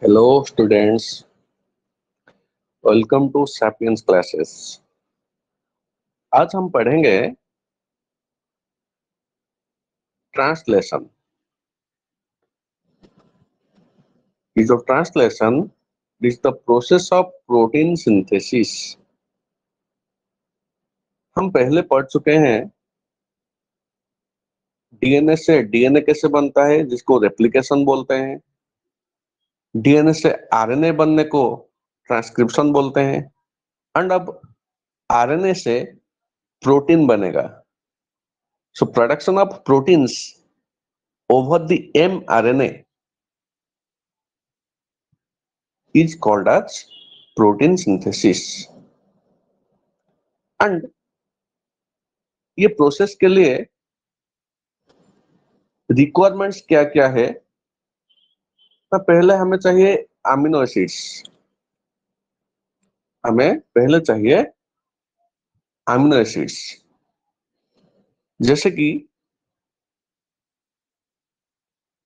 Hello students, welcome to Sapiens classes. आज हम पढ़ेंगे ट्रांसलेशन। ये जो translation is the process of protein synthesis. हम पहले पढ़ चुके हैं डीएनए से डीएनए कैसे बनता है, जिसको रेप्लिकेशन बोलते हैं। डीएनए से आरएनए बनने को ट्रांसक्रिप्शन बोलते हैं। एंड अब आरएनए से प्रोटीन बनेगा। So production of proteins over the mRNA is called as protein synthesis। And ये प्रोसेस के लिए रिक्वायरमेंट्स क्या क्या है, तो पहले हमें चाहिए अमीनो एसिड्स। हमें पहले चाहिए अमीनो एसिड्स, जैसे कि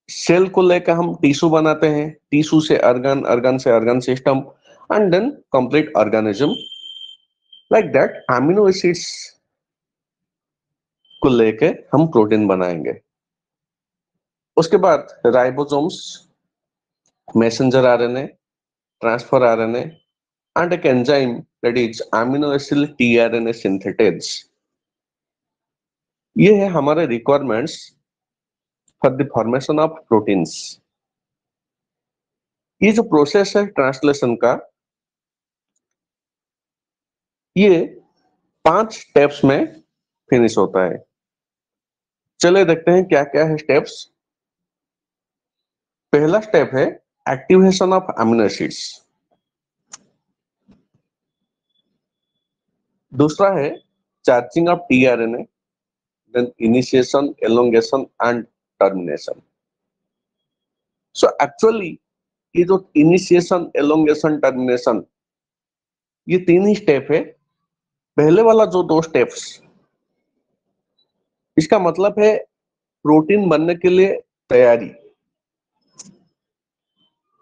सेल को लेकर हम टिश्यू बनाते हैं, टिश्यू से अर्गन, अर्गन से organ system, and then complete organism. Like that amino acids को लेके हम प्रोटीन बनाएंगे। उसके बाद ribosomes, messenger RNA, transfer RNA and a enzyme that is amino acyl tRNA synthetase। ये है हमारे requirements for the formation of proteins. ये जो प्रोसेस है ट्रांसलेशन का, ये 5 स्टेप्स में फिनिश होता है। चलिए देखते हैं क्या क्या है स्टेप्स। पहला स्टेप है एक्टिवेशन ऑफ अमीनो एसिड्स। दूसरा है charging of tRNA, then initiation, elongation and termination. So actually ये जो इनिशिएशन, एलोंगेशन, टर्मिनेशन, ये 3 ही स्टेप है। पहले वाला जो 2 स्टेप्स, इसका मतलब है प्रोटीन बनने के लिए तैयारी।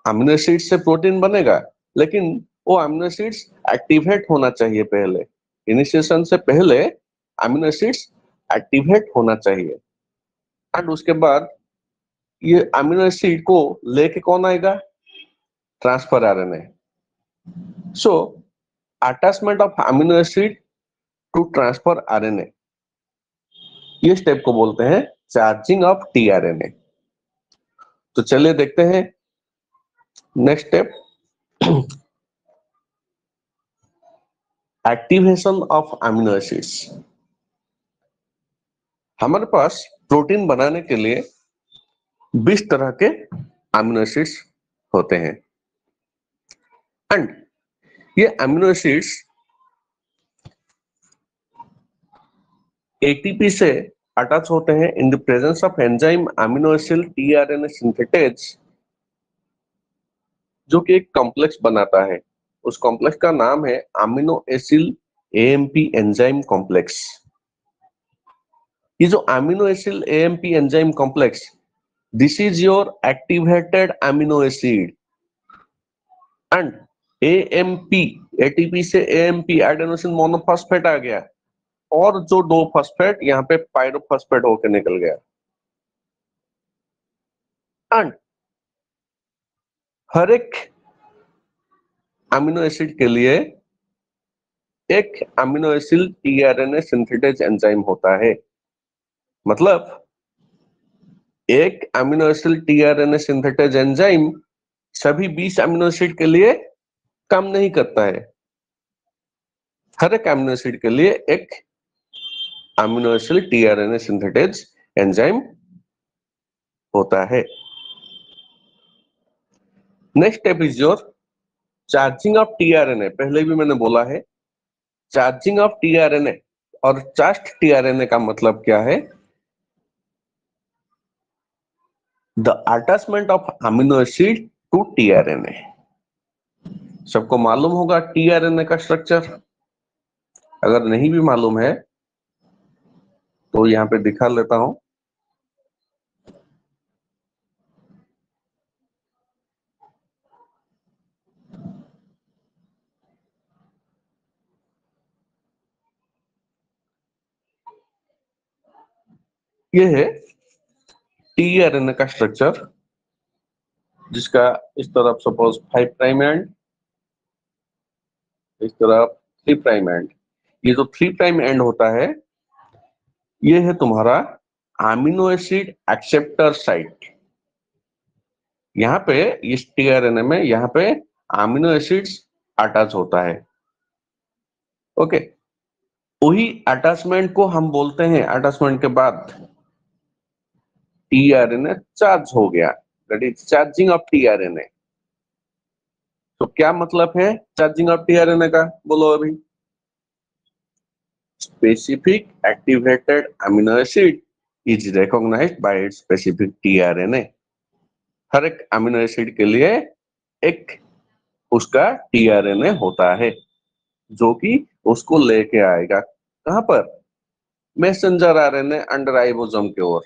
अमीनो एसिड से प्रोटीन बनेगा, लेकिन वो अमीनो एसिड्स एक्टिवेट होना चाहिए पहले। इनिशिएशन से पहले अमीनो एसिड्स एक्टिवेट होना चाहिए। एंड उसके बाद ये अमीनो एसिड को लेके कौन आएगा? Transfer RNA. So attachment of amino acid to transfer RNA, ये स्टेप को बोलते हैं चार्जिंग ऑफ tRNA। तो चलिए देखते हैं next step, activation of amino acids. हमारे पास प्रोटीन बनाने के लिए 20 तरह के अमीनो एसिड्स होते हैं। एंड ये अमीनो एसिड्स एटीपी से अटैच होते हैं in the presence of enzyme amino acid tRNA synthetase, जो कि एक कॉम्प्लेक्स बनाता है। उस कॉम्प्लेक्स का नाम है amino acid AMP enzyme complex. ये जो amino acid AMP enzyme complex, this is your activated amino acid. And AMP, ATP से एएमपी, एडेनोसिन मोनोफॉस्फेट आ गया, और जो 2 फॉस्फेट यहाँ पे पायरोफॉस्फेट होकर निकल गया। एंड हर एक अमीनो एसिड के लिए एक amino acid tRNA synthetase enzyme होता है। मतलब एक amino acid tRNA synthetase enzyme सभी 20 अमीनो एसिड के लिए काम नहीं करता है। हर एक अमीनो एसिड के लिए एक amino acid tRNA synthetase enzyme होता है। Next step is your charging of tRNA। पहले भी मैंने बोला है चार्जिंग ऑफ tRNA और चार्ज्ड tRNA का मतलब क्या है? The attachment of amino acid to tRNA। सबको मालूम होगा tRNA का स्ट्रक्चर। अगर नहीं भी मालूम है तो यहाँ पे दिखा लेता हूं। ये है टीआरएनए का स्ट्रक्चर, जिसका इस तरफ सपोज 5 प्राइम एंड, इस तरफ 3 प्राइम एंड। ये जो 3 प्राइम एंड होता है, ये है तुम्हारा अमीनो एसिड एक्सेप्टर साइट। यहाँ पे इस टीआरएनए में यहाँ पे अमीनो एसिड्स अटैच होता है। ओके, वही अटैचमेंट को हम बोलते हैं, अटैचमेंट के बाद टीआरएनए चार्ज हो गया, that is charging of tRNA. तो क्या मतलब है चार्जिंग ऑफ टीआरएनए का, बोलो अभी। Specific activated amino acid is recognized by its specific tRNA. हर एक अमीनो एसिड के लिए एक उसका टीआरएनए होता है, जो कि उसको लेके आएगा कहां पर, मैसेंजर आरएनए एंड राइबोसोम की ओर।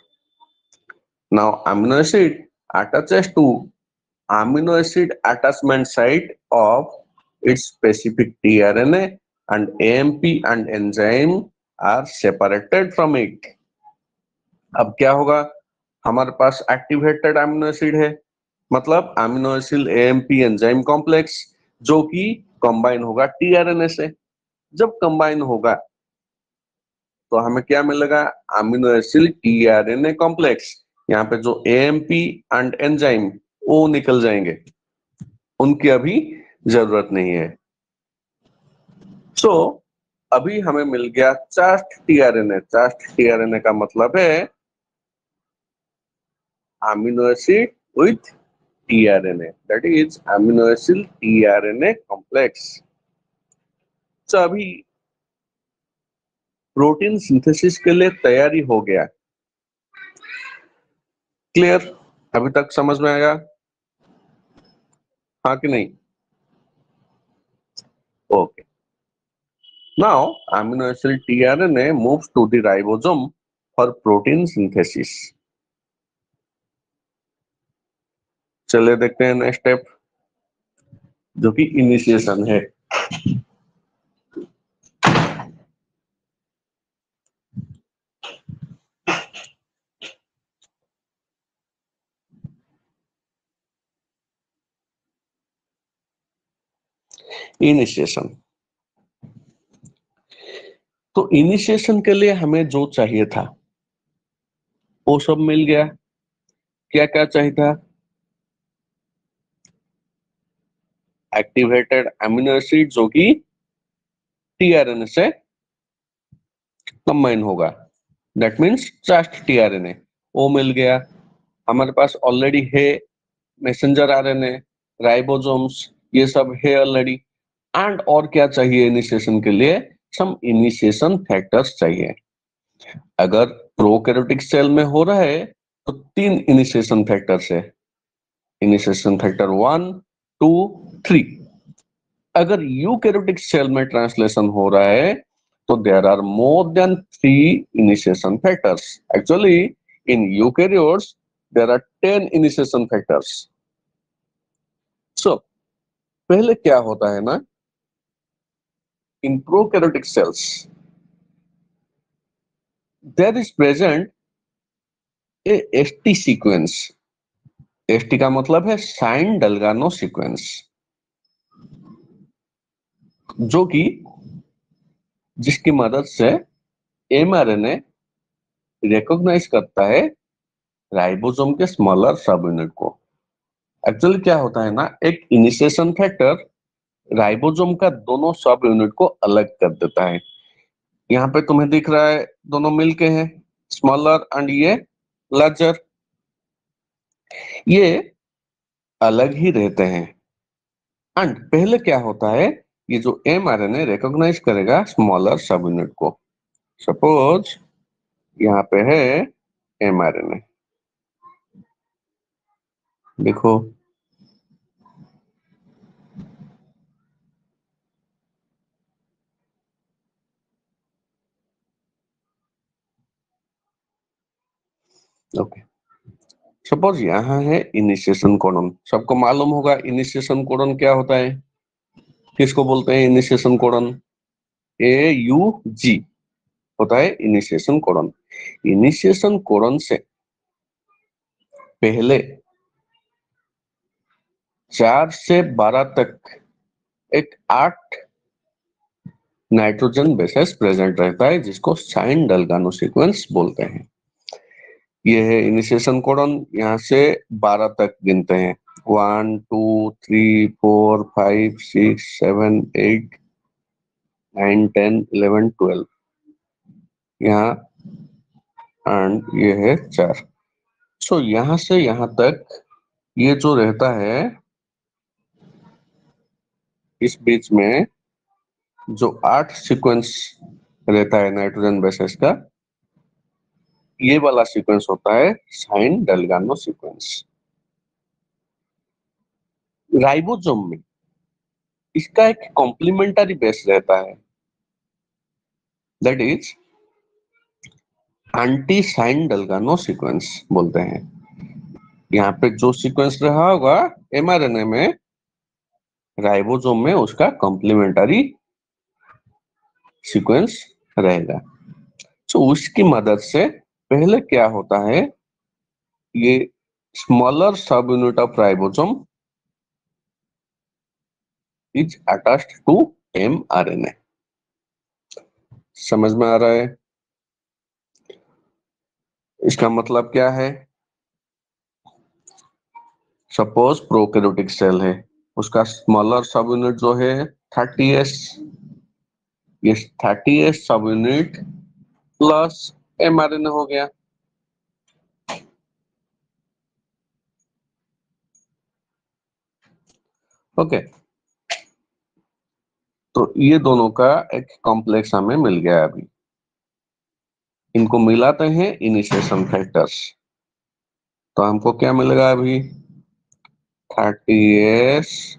Now amino acid attaches to amino acid attachment site of its specific tRNA and AMP and enzyme are separated from it। अब क्या होगा, हमारे पास एक्टिवेटेड अमीनो एसिड है, मतलब amino acid AMP enzyme complex, जो कि कंबाइन होगा टीआरएनए से। जब कंबाइन होगा तो हमें क्या मिलेगा, अमीनो एसिड टीआरएनए कॉम्प्लेक्स। यहाँ पे जो एएमपी एंड एंजाइम वो निकल जाएंगे, उनकी अभी जरूरत नहीं है। सो अभी हमें मिल गया चार्ट टीआरएनए। चार्ट टीआरएनए का मतलब है amino acid with tRNA, that is amino acid tRNA complex. तो अभी प्रोटीन सिंथेसिस के लिए तैयारी हो गया। क्लियर, अभी तक समझ में आया, हाँ कि नहीं? Okay, now amino acid tRNA moves to the ribosome for protein synthesis. चले देखते हैं नेक्स्ट स्टेप, जो कि इनिशिएशन है। इनिशिएशन, तो इनिशिएशन के लिए हमें जो चाहिए था वो सब मिल गया। क्या क्या चाहिए था, एक्टिवेटेड अमीनो एसिड जो कि टीआरएनए से कंबाइन होगा, दैट मींस ट्रास्ट टीआरएनए, वो मिल गया। हमारे पास ऑलरेडी है मैसेंजर आरएनए, राइबोसोम्स, ये सब है ऑलरेडी। एंड और क्या चाहिए इनिशिएशन के लिए, सम इनिशिएशन फैक्टर्स चाहिए। अगर प्रोकैरियोटिक सेल में हो रहा है तो 3 इनिशिएशन फैक्टर्स है, इनिशिएशन फैक्टर 1, 2, 3। अगर यूकैरियोटिक सेल में ट्रांसलेशन हो रहा है तो there are more than 3 initiation factors. Actually in eukaryotes there are 10 initiation factors. So पहले क्या होता है ना, in prokaryotic cells there is present a ST sequence. ST का मतलब है साइन डलगानो सीक्वेंस, जो कि जिसकी मदद से एमआरएनए रिकॉग्नाइज करता है राइबोसोम के स्मॉलर सब यूनिट को। एक्चुअली क्या होता है ना, एक इनिशिएशन फैक्टर राइबोसोम का दोनों सब यूनिट को अलग कर देता है। यहाँ पे तुम्हें दिख रहा है दोनों मिलके हैं, स्मॉलर एंड ये लार्जर, ये अलग ही रहते हैं। एंड पहले क्या होता है, ये जो एमआरएनए रिकॉग्नाइज करेगा स्मॉलर सब यूनिट को। सपोज यहाँ पे है एमआरएनए, देखो ओके। सपोज यहाँ है इनिशिएशन कोडन, सबको मालूम होगा इनिशिएशन कोडन क्या होता है, किसको बोलते हैं इनिशिएशन कोडन, ए यू जी। होता है इनिशिएशन कोडन। इनिशिएशन कोडन से पहले 4 से 12 तक एक 8 नाइट्रोजन बेसेस प्रेजेंट रहता है, जिसको साइन डलगानो सीक्वेंस बोलते हैं। ये है इनिशिएशन कोडन। यहाँ से 12 तक गिनते हैं, 1 2 3 4 5 6 7 8 9 10 11 12 यहाँ, एंड ये है 4। सो यहाँ से यहाँ तक ये जो रहता है, इस बीच में जो 8 सीक्वेंस रहता है नाइट्रोजन बेसेस का, ये वाला सीक्वेंस होता है साइन डलगानो सीक्वेंस। राइबोसोम में इसका एक कॉम्प्लीमेंटरी बेस रहता है, that is anti Shine Dalgarno sequence बोलते हैं। यहाँ पे जो सीक्वेंस रहा होगा एमआरएनए में, राइबोसोम में उसका कॉम्प्लीमेंटरी सीक्वेंस रहेगा। तो उसकी मदद से पहले क्या होता है, ये smaller subunit of ribosome is attached to mRNA. समझ में आ रहा है? इसका मतलब क्या है? सपोज प्रोकैरियोटिक सेल है, उसका स्मॉलर सब यूनिट जो है 30s, ये 30s सब यूनिट प्लस एमआरएनए हो गया। ओके, तो ये दोनों का एक कॉम्प्लेक्स हमें मिल गया। अभी इनको मिलाते हैं इनिशिएशन फैक्टर्स, तो हमको क्या मिलेगा अभी? 30s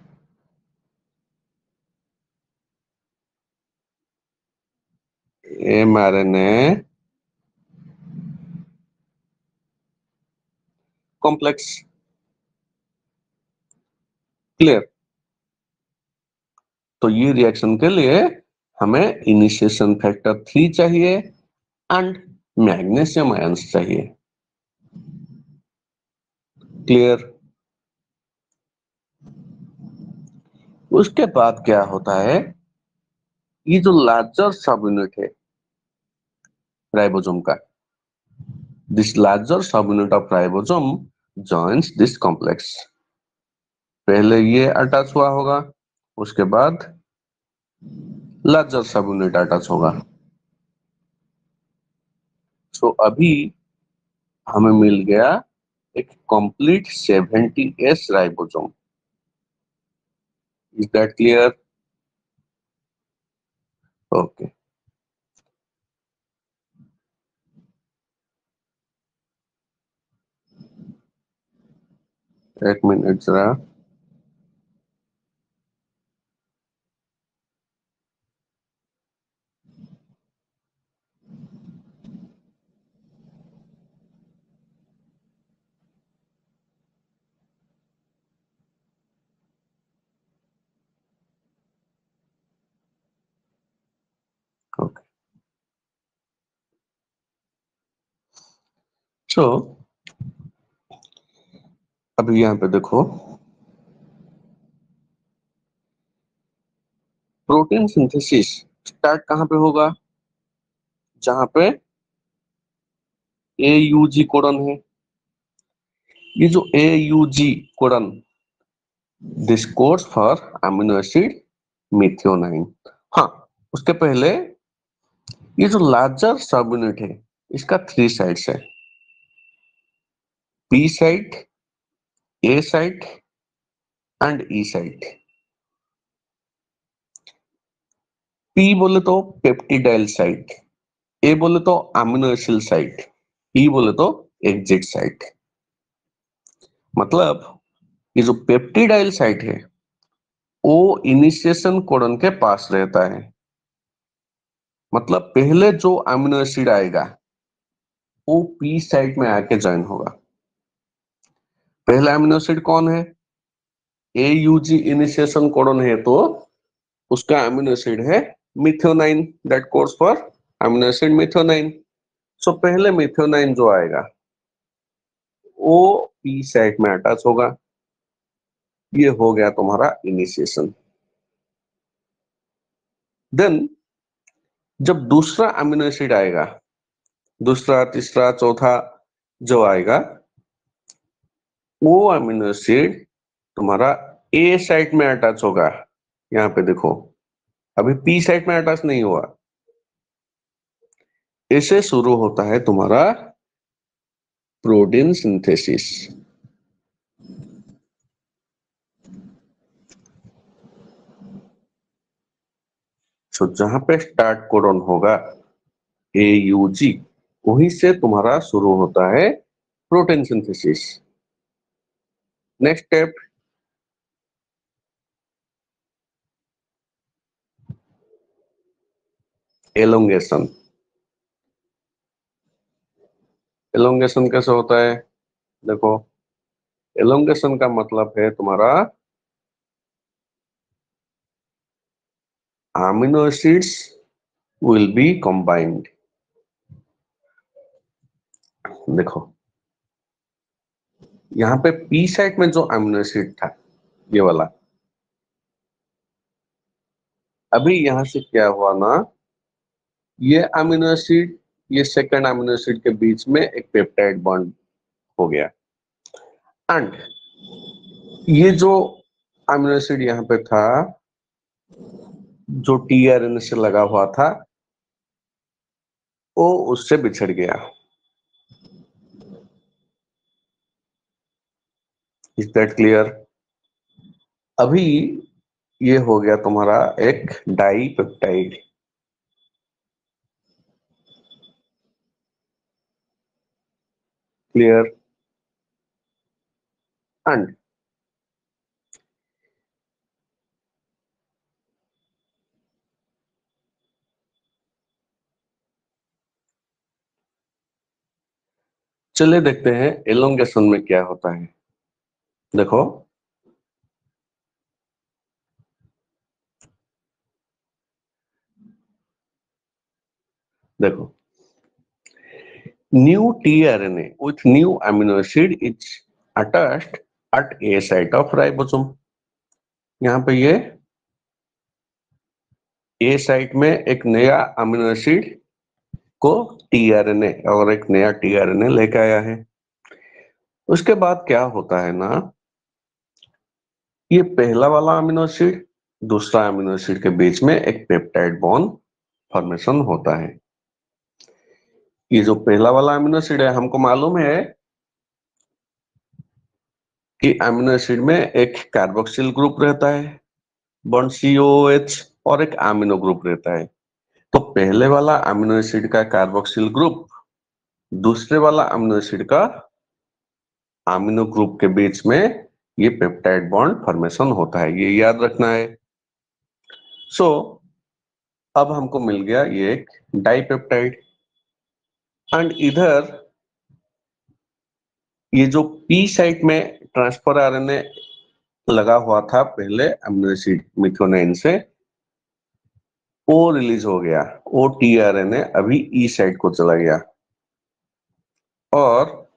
mRNA complex. क्लियर? तो ये रिएक्शन के लिए हमें इनिशिएशन फैक्टर 3 चाहिए एंड मैग्नीशियम आयंस चाहिए। क्लियर? उसके बाद क्या होता है, ये जो लार्जर सब यूनिट है राइबोसोम का, दिस लार्जर सब unit of ribosome joins this complex. पहले ये अटैच हुआ होगा, उसके बाद लार्जर सब यूनिट अटैच होगा। सो अभी हमें मिल गया एक complete 70s ribosome. Is that clear? Okay, एक मिनट जरा। ओके, सो अभी यहाँ पे देखो, प्रोटीन सिंथेसिस स्टार्ट कहाँ पे होगा? जहां पे AUG कोडन है। ये जो AUG codon, this codes for amino acid methionine. हाँ, उसके पहले ये जो लार्जर सब यूनिट है, इसका 3 साइड्स है, P site, A site and E site. P बोले तो पेप्टिडाइल साइट, A बोले तो अमीनो एसिड साइट, E बोले तो एग्जिट साइट। मतलब ये जो पेप्टिडाइल साइट है वो इनिशिएशन कोडन के पास रहता है। मतलब पहले जो अमीनो एसिड आएगा वो पी साइट में आके ज्वाइन होगा। पहला अमीनो एसिड कौन है? AUG इनिशिएशन कोडन है, तो उसका अमीनो एसिड है methionine, that codes for amino acid methionine. So पहले मिथ्योनाइन जो आएगा वो पी साइट में अटैच होगा। ये हो गया तुम्हारा इनिशिएशन। देन जब दूसरा अमीनो एसिड आएगा, दूसरा तीसरा चौथा जो आएगा, वो अमीनो एसिड तुम्हारा ए साइट में अटैच होगा। यहाँ पे देखो, अभी पी साइट में अटैच नहीं हुआ। इससे शुरू होता है तुम्हारा प्रोटीन सिंथेसिस। तो जहां पे स्टार्ट कोडन होगा AUG, वहीं से तुम्हारा शुरू होता है protein synthesis. Next step, elongation. Elongation कैसे होता है? देखो, एलोंगेशन का मतलब है तुम्हारा amino acids will be combined. देखो, यहाँ पे पी साइट में जो अमीनो एसिड था, ये वाला, अभी यहां से क्या हुआ ना, ये अमीनो एसिड, ये सेकंड अमीनो एसिड के बीच में एक पेप्टाइड बॉन्ड हो गया। एंड ये जो अमीनो एसिड यहाँ पे था, जो tRNA से लगा हुआ था, वो उससे बिछड़ गया। Is that clear? अभी ये हो गया तुम्हारा एक डाई पेप्टाइड। क्लियर? एंड चलिए देखते हैं एलोंगेशन में क्या होता है। देखो, देखो, new tRNA with new amino acid is attached at A site of ribosome। यहाँ पे ये A साइट में एक नया अमीनो एसिड को tRNA और एक नया tRNA लेके आया है। उसके बाद क्या होता है ना, ये पहला वाला अमीनो एसिड दूसरा अमीनो एसिड के बीच में एक पेप्टाइड बॉन्ड फॉर्मेशन होता है। ये जो पहला वाला अमीनो एसिड है, हमको मालूम है कि अमीनो एसिड में एक कार्बोक्सिल ग्रुप रहता है, बॉन्ड COOH, और एक अमीनो ग्रुप रहता है। तो पहले वाला अमीनो एसिड का कार्बोक्सिल ग्रुप दूसरे वाला अमीनो एसिड का अमीनो ग्रुप के बीच में ये पेप्टाइड बॉन्ड फॉर्मेशन होता है, ये याद रखना है। सो अब हमको मिल गया ये एक डाइपेप्टाइड। एंड इधर ये जो पी साइट में ट्रांसफर आरएनए लगा हुआ था पहले अमीनो एसिड मिथ्योनाइन से, वो रिलीज हो गया, वो tRNA अभी ई साइट को चला गया। और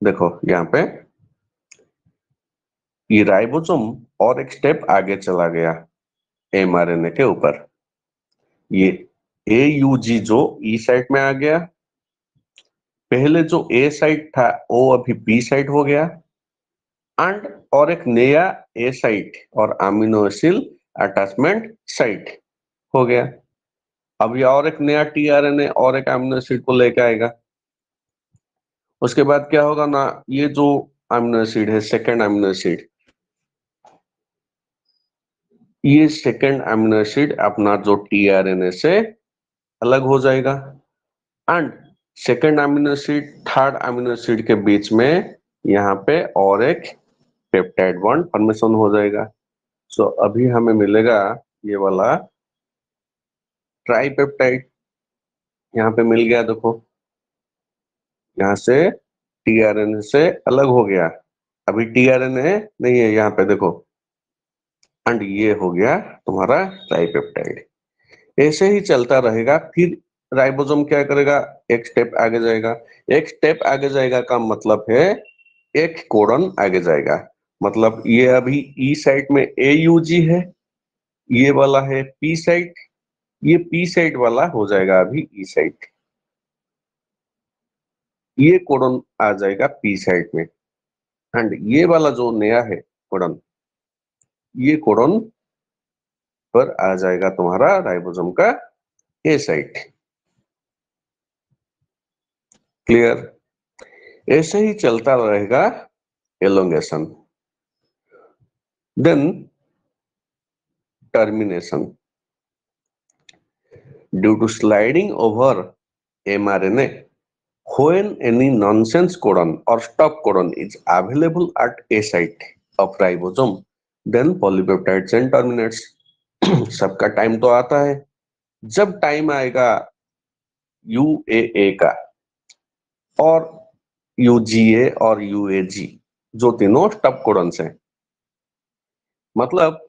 देखो यहाँ पे ये राइबोसोम और एक स्टेप आगे चला गया mRNA के ऊपर। ये AUG जो ई साइट में आ गया, पहले जो ए साइट था वो अभी बी साइट हो गया, एंड और एक नया ए साइट और अमीनो एसिड अटैचमेंट साइट हो गया। अभी और एक नया tRNA और एक अमीनो एसिड को लेके आएगा। उसके बाद क्या होगा ना, ये जो अमीनो एसिड है सेकंड अमीनो एसिड, ये सेकंड अमीनो एसिड अपना जो tRNA से अलग हो जाएगा, and second amino acid third amino acid के बीच में यहाँ पे और एक पेप्टाइड बॉन्ड फॉर्मेशन हो जाएगा। सो अभी हमें मिलेगा ये वाला ट्राइपेप्टाइड। यहाँ पे मिल गया, देखो, यहाँ से tRNA से अलग हो गया, अभी tRNA नहीं है यहाँ पे, देखो, एंड ये हो गया तुम्हारा ट्राइपेप्टाइड। ऐसे ही चलता रहेगा। फिर राइबोसोम क्या करेगा, एक स्टेप आगे जाएगा। एक स्टेप आगे जाएगा का मतलब है एक कोडन आगे जाएगा। मतलब ये अभी ई साइट में AUG है, ये वाला है पी साइट, ये पी साइट वाला हो जाएगा अभी ई साइट, ये कोडन आ जाएगा पी साइट में। एंड ये वाला जो नया है कोडन, ये कोडन पर आ जाएगा तुम्हारा राइबोसोम का ए साइट। क्लियर? ऐसे ही चलता रहेगा elongation. Then termination due to sliding over mRNA when any nonsense codon or stop codon is available at a site of ribosome, then polypeptide chain terminates. सबका टाइम तो आता है, जब टाइम आएगा UAA का और UGA और UAG, जो तीनों स्टॉप कोडन्स हैं, मतलब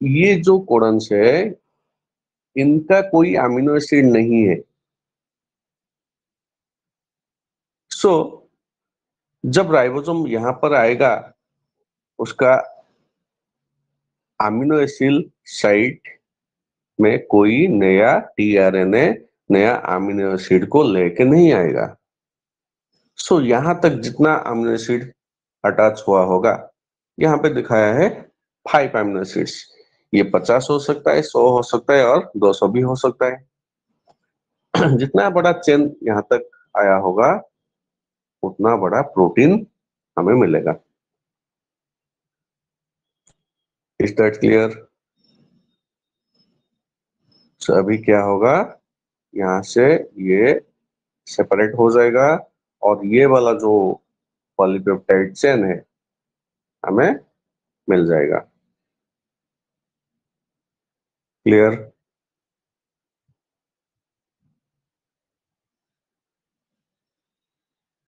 ये जो कोडन्स है इनका कोई अमीनो एसिड नहीं है। सो जब राइबोसोम यहां पर आएगा, उसका अमीनो एसिड साइट में कोई नया tRNA नया अमीनो एसिड को लेके नहीं आएगा। सो यहां तक जितना अमीनो एसिड अटैच हुआ होगा, यहाँ पे दिखाया है 5 अमीनो एसिड्स। ये 50 हो सकता है, 100 हो सकता है और 200 भी हो सकता है। जितना बड़ा चेन यहाँ तक आया होगा उतना बड़ा प्रोटीन हमें मिलेगा। Is that clear? तो अभी क्या होगा, यहाँ से ये सेपरेट हो जाएगा और ये वाला जो पॉलीपेप्टाइड चेन है हमें मिल जाएगा। क्लियर?